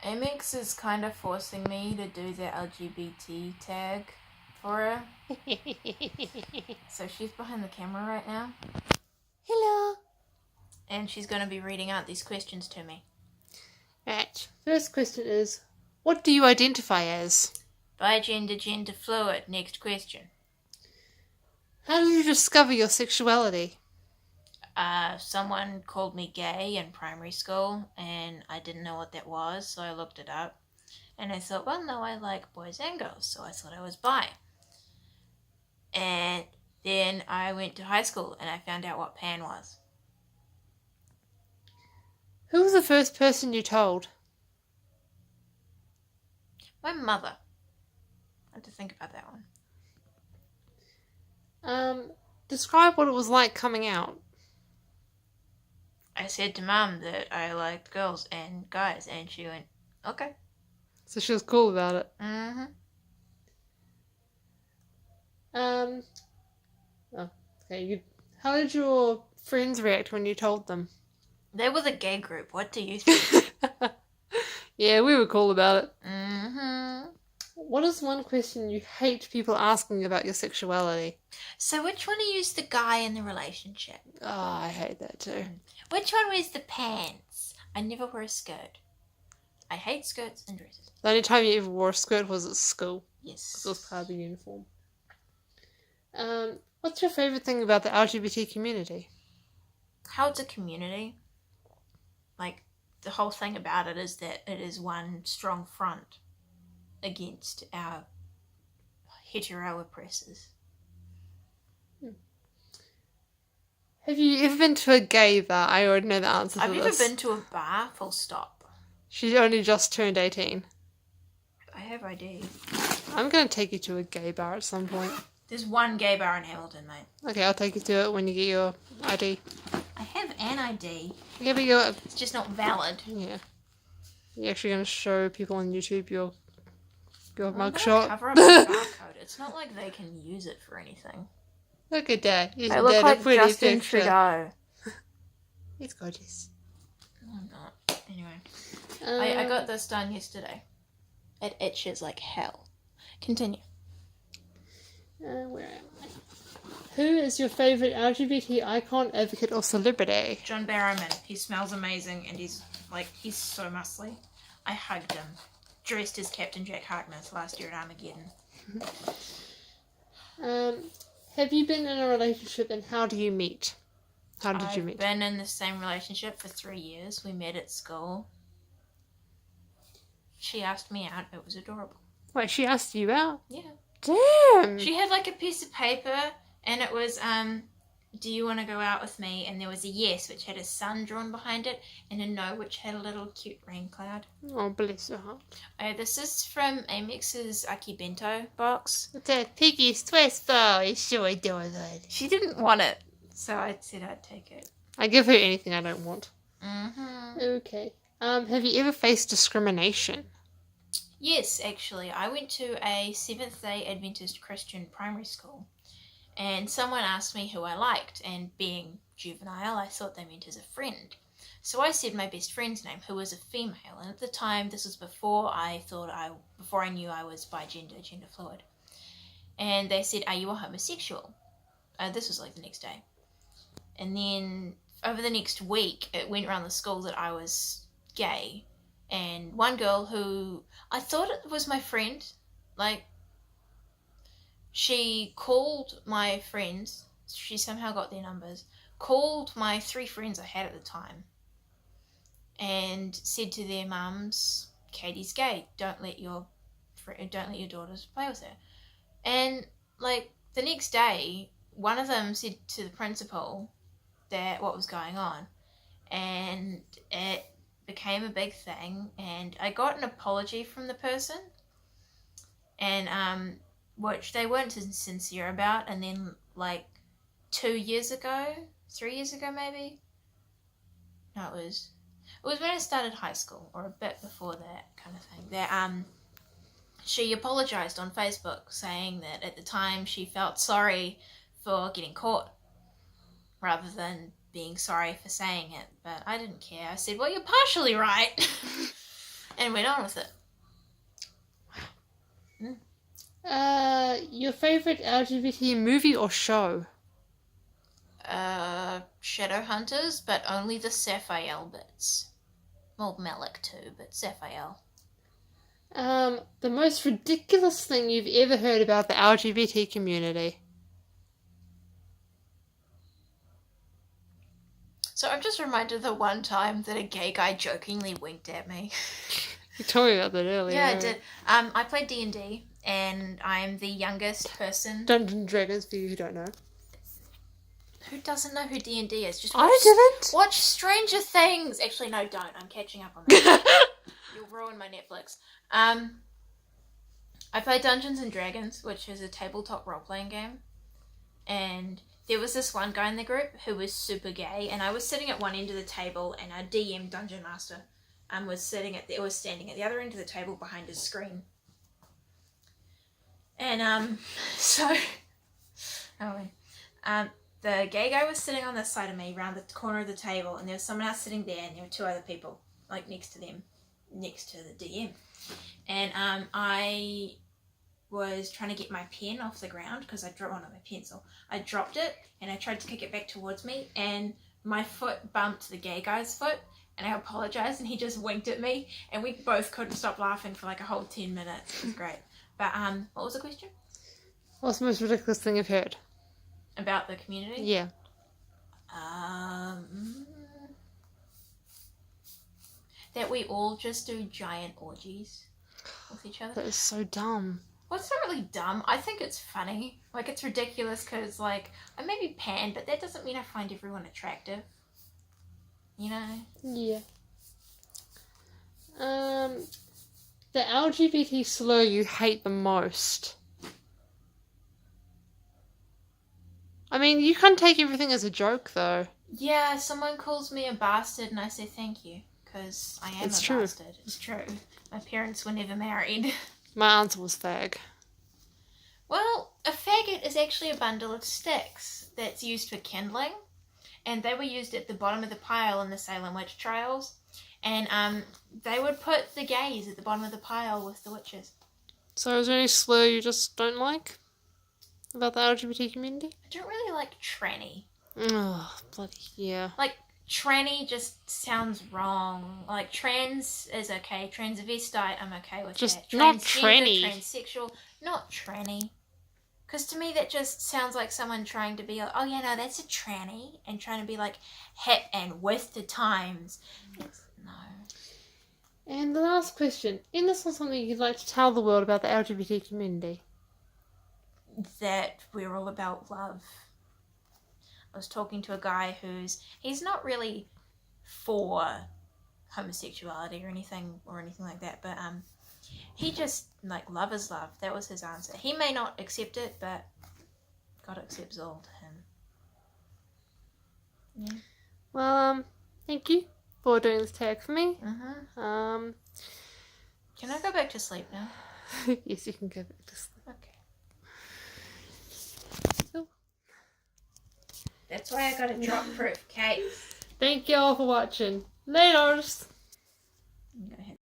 Amex is kind of forcing me to do the LGBT tag for her. So she's behind the camera right now. Hello. And she's going to be reading out these questions to me. Right. First question is, what do you identify as? Bi-gender, gender fluid. Next question. How did you discover your sexuality? Someone called me gay in primary school, and I didn't know what that was, so I looked it up. And I thought, well, no, I like boys and girls, so I thought I was bi. And then I went to high school, and I found out what pan was. Who was the first person you told? My mother. I had to think about that one. Describe what it was like coming out. I said to Mum that I liked girls and guys, and she went, okay. So she was cool about it. Mm-hmm. How did your friends react when you told them? They were the gay group. What do you think? Yeah, we were cool about it. Mm-hmm. What is one question you hate people asking about your sexuality? So which one of you's the guy in the relationship? Oh, I hate that too. Which one wears the pants? I never wear a skirt. I hate skirts and dresses. The only time you ever wore a skirt was at school. Yes. It was part of the uniform. What's your favourite thing about the LGBT community? How it's a community. Like, the whole thing about it is that it is one strong front against our hetero oppressors. Have you ever been to a gay bar? I already know the answer to I've this. never been to a bar, full stop. She only just turned 18. I have ID. I'm going to take you to a gay bar at some point. There's one gay bar in Hamilton, mate. Okay, I'll take you to it when you get your ID. I have an ID. Yeah, but you're... It's just not valid. Yeah. You're actually going to show people on YouTube your I'm mugshot. cover up the barcode. It's not like they can use it for anything. Look at that. I look like Justin Trudeau. He's gorgeous. No, I'm not. Anyway. I got this done yesterday. It itches like hell. Continue. Where am I? Who is your favourite LGBT icon, advocate, or celebrity? John Barrowman. He smells amazing and he's so muscly. I hugged him. Dressed as Captain Jack Harkness last year at Armageddon. Have you been in a relationship and how do you meet? How did you meet? I've been in the same relationship for 3 years. We met at school. She asked me out. It was adorable. Wait, she asked you out? Yeah. Damn! She had like a piece of paper and it was, do you want to go out with me? And there was a yes, which had a sun drawn behind it, and a no, which had a little cute rain cloud. Oh, bless her heart. This is from Amex's Aki Bento box. It's a piggy's twist ball. It's so adorable. She didn't want it, so I said I'd take it. I give her anything I don't want. Mm-hmm. Okay. Have you ever faced discrimination? Yes, actually. I went to a Seventh-day Adventist Christian primary school, and someone asked me who I liked, and being juvenile, I thought they meant as a friend. So I said my best friend's name, who was a female, and at the time, this was before I knew I was bi-gender, gender fluid. And they said, are you a homosexual? This was like the next day. And then over the next week, it went around the school that I was gay. And one girl who I thought it was my friend, like, she called my friends, she somehow got their numbers, called my 3 friends I had at the time, and said to their mums, Katie's gay, don't let your daughters play with her. And, like, the next day, one of them said to the principal that what was going on, and it became a big thing, and I got an apology from the person, and which they weren't sincere about. And then like 3 years ago maybe, no, it was when I started high school, or a bit before that kind of thing, that she apologized on Facebook saying that at the time she felt sorry for getting caught rather than being sorry for saying it. But I didn't care. I said, well, you're partially right. and went on with it. Your favorite LGBT movie or show? Shadowhunters, but only the Sapphire bits. Well, Malik too, but Sapphire. The most ridiculous thing you've ever heard about the LGBT community? So I'm just reminded of the one time that a gay guy jokingly winked at me. You told me about that earlier. Yeah, I did. I played D&D, and I'm the youngest person. Dungeons and Dragons, for you who don't know. Who doesn't know who D&D is? Just I didn't. Watch Stranger Things. Actually, no, don't. I'm catching up on that. You'll ruin my Netflix. I play Dungeons and Dragons, which is a tabletop role-playing game. And there was this one guy in the group who was super gay, and I was sitting at one end of the table, and our DM, Dungeon Master, was standing at the other end of the table behind his screen. And the gay guy was sitting on this side of me, around the corner of the table, and there was someone else sitting there, and there were two other people, like, next to them, next to the DM. And I was trying to get my pen off the ground, because I dropped one of my pencil. I dropped it, and I tried to kick it back towards me, and my foot bumped the gay guy's foot, and I apologized, and he just winked at me, and we both couldn't stop laughing for like a whole 10 minutes. It was great. But what was the question? What's the most ridiculous thing you've heard? About the community? Yeah. That we all just do giant orgies with each other. That is so dumb. Well, it's not really dumb. I think it's funny. Like, it's ridiculous because, like, I may be pan, but that doesn't mean I find everyone attractive. You know? Yeah. The LGBT slur you hate the most. I mean, you can't take everything as a joke, though. Yeah, someone calls me a bastard and I say thank you, because I am a bastard. It's true. My parents were never married. My answer was fag. Well, a faggot is actually a bundle of sticks that's used for kindling, and they were used at the bottom of the pile in the Salem witch trials, and they would put the gays at the bottom of the pile with the witches. So is there any slur you just don't like about the LGBT community? I don't really like tranny. Oh, bloody yeah. Like, tranny just sounds wrong. Like, trans is okay. Transvestite, I'm okay with just that. Just not tranny. Transsexual, not tranny. Because to me that just sounds like someone trying to be like, oh yeah, no, that's a tranny. And trying to be like hip and with the times. No. And the last question. Is this something you'd like to tell the world about the LGBT community? That we're all about love. I was talking to a guy he's not really for homosexuality or anything like that, but he just, like, love is love. That was his answer. He may not accept it, but God accepts all to him. Yeah. Well, thank you for doing this tag for me. Mm-hmm. Can I go back to sleep now? Yes, you can go back to sleep. Okay. That's why I got a drop-proof case. Thank you all for watching. Laters!